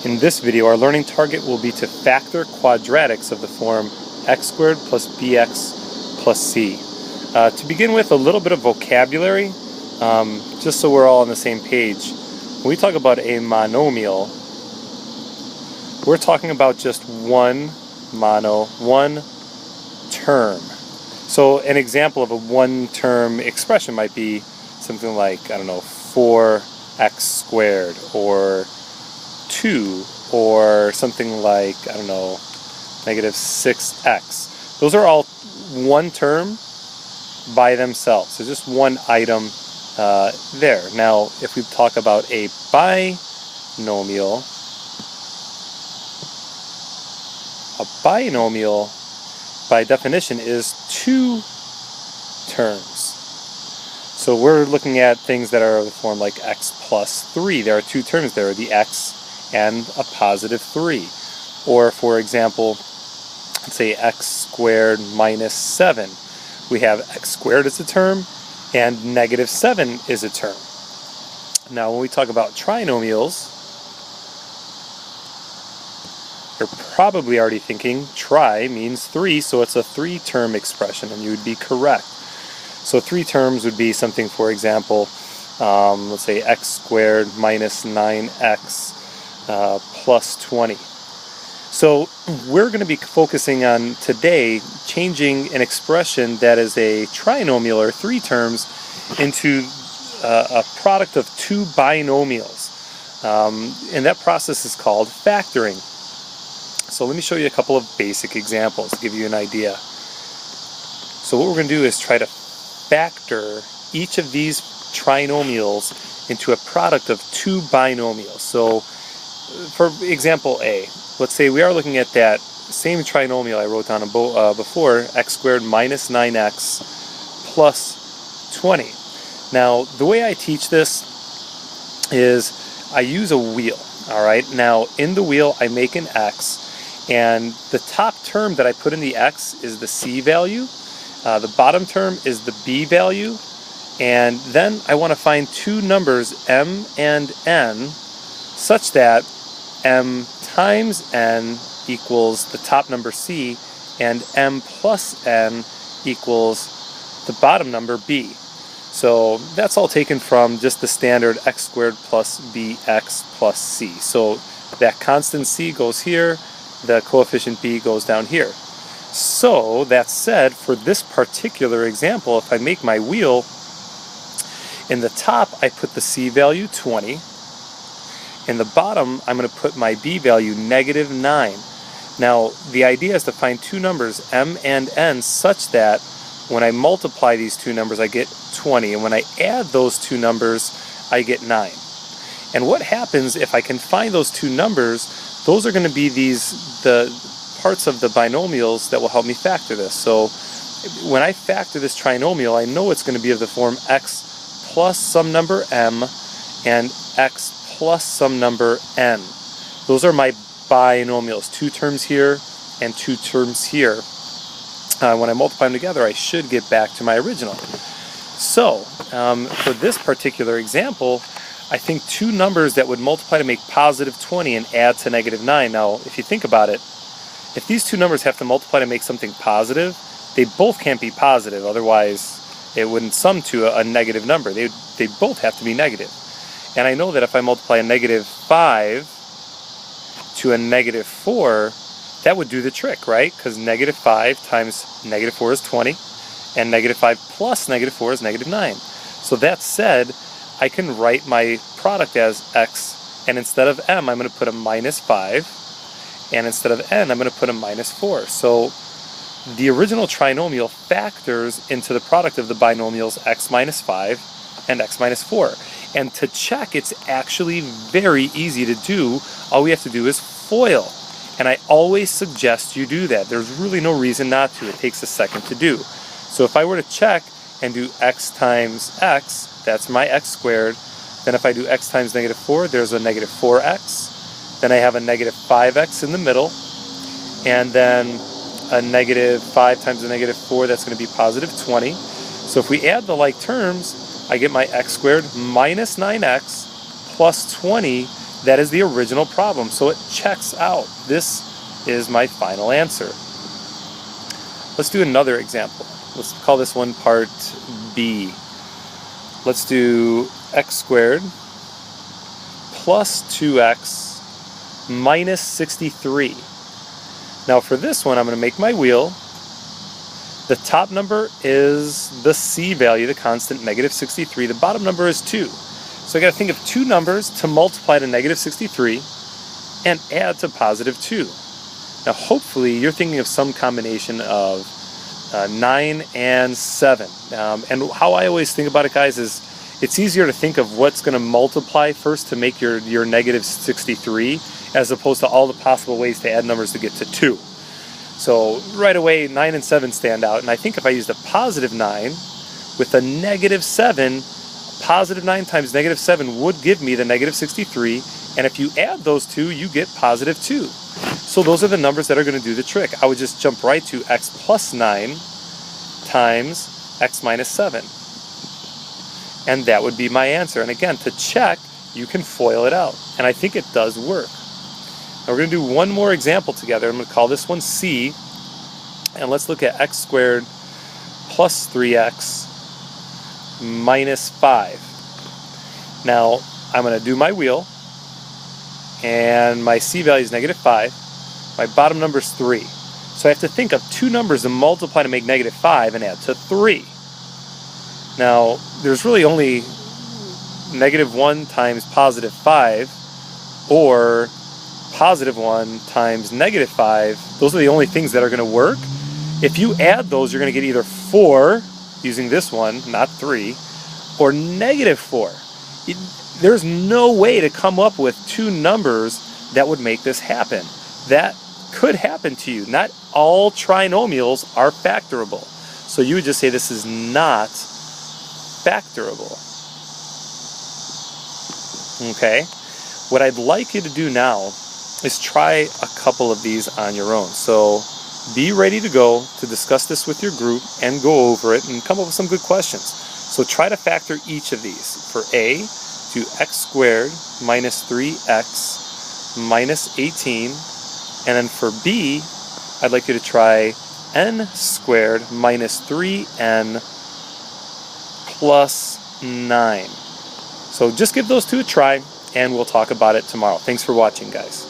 In this video, our learning target will be to factor quadratics of the form x squared plus bx plus c. To begin with, a little bit of vocabulary, just so we're all on the same page. When we talk about a monomial, we're talking about just one term. So an example of a one-term expression might be something like, I don't know, 4x squared, or 2, or something like, I don't know, negative 6x. Those are all one term by themselves. So just one item there. Now, if we talk about a binomial, by definition is two terms. So we're looking at things that are of the form like x plus 3. There are two terms there, the x and a positive 3. Or for example, let's say x squared minus 7. We have x squared as a term and negative 7 is a term. Now when we talk about trinomials, you're probably already thinking tri means 3, so it's a 3-term expression, and you would be correct. So 3 terms would be something, for example, let's say x squared minus 9x plus 20. So we're going to be focusing on today changing an expression that is a trinomial, or 3 terms, into a product of two binomials. And that process is called factoring. So let me show you a couple of basic examples to give you an idea. So what we're going to do is try to factor each of these trinomials into a product of two binomials. So for example A, let's say we are looking at that same trinomial I wrote down before, x squared minus 9x plus 20. Now the way I teach this is I use a wheel. Alright, now in the wheel I make an x, and the top term that I put in the x is the c value, the bottom term is the b value, and then I want to find two numbers m and n such that m times n equals the top number c and m plus n equals the bottom number b. So that's all taken from just the standard x squared plus bx plus c. So that constant c goes here, the coefficient b goes down here. So that said, for this particular example, if I make my wheel, in the top I put the c value 20, in the bottom I'm going to put my b value negative 9. Now the idea is to find two numbers m and n such that when I multiply these two numbers I get 20, and when I add those two numbers I get 9. And what happens if I can find those two numbers? Those are going to be the parts of the binomials that will help me factor this. So when I factor this trinomial, I know it's going to be of the form x plus some number m and x plus some number n. Those are my binomials, two terms here and two terms here. When I multiply them together, I should get back to my original. So for this particular example, I think two numbers that would multiply to make positive 20 and add to negative 9. Now, if you think about it, if these two numbers have to multiply to make something positive, they both can't be positive, otherwise it wouldn't sum to a negative number. They both have to be negative. And I know that if I multiply a negative 5 to a negative 4, that would do the trick, right? Because negative 5 times negative 4 is 20, and negative 5 plus negative 4 is negative 9. So that said, I can write my product as x, and instead of m I'm going to put a minus 5, and instead of n I'm going to put a minus 4. So the original trinomial factors into the product of the binomials x minus 5 and x minus 4. And to check, it's actually very easy to do. All we have to do is FOIL. And I always suggest you do that. There's really no reason not to. It takes a second to do. So if I were to check and do x times x, that's my x squared. Then if I do x times negative 4, there's a negative 4x. Then I have a negative 5x in the middle. And then a negative 5 times a negative 4, that's going to be positive 20. So if we add the like terms, I get my x squared minus 9x plus 20 That is the original problem, so it checks out. This is my final answer. Let's do another example. Let's call this one part B. Let's do x squared plus 2x minus 63. Now for this one, I'm going to make my wheel. The top number is the c value, the constant, negative 63. The bottom number is 2. So I got to think of two numbers to multiply to negative 63 and add to positive 2. Now hopefully you're thinking of some combination of 9 and 7. And how I always think about it, guys, is it's easier to think of what's going to multiply first to make your negative 63 as opposed to all the possible ways to add numbers to get to 2. So right away 9 and 7 stand out, and I think if I used a positive 9 with a negative 7, positive 9 times negative 7 would give me the negative 63, and if you add those two you get positive 2. So those are the numbers that are going to do the trick. I would just jump right to x plus 9 times x minus 7. And that would be my answer. And again, to check, you can FOIL it out. And I think it does work. Now we're going to do one more example together. I'm going to call this one C. And let's look at x squared plus 3x minus 5. Now I'm going to do my wheel. And my c value is negative 5. My bottom number is 3. So I have to think of two numbers to multiply to make negative 5 and add to 3. Now, there's really only negative 1 times positive 5 or positive 1 times negative 5. Those are the only things that are going to work. If you add those, you're going to get either 4, using this one, not 3, or negative 4. There's no way to come up with two numbers that would make this happen. That could happen to you. Not all trinomials are factorable. So you would just say this is not factorable. Okay? What I'd like you to do now is try a couple of these on your own. So be ready to go to discuss this with your group and go over it and come up with some good questions. So try to factor each of these. For A, do x squared minus 3x minus 18. And then for B, I'd like you to try n squared minus 3n plus 9. So just give those two a try, and we'll talk about it tomorrow. Thanks for watching, guys.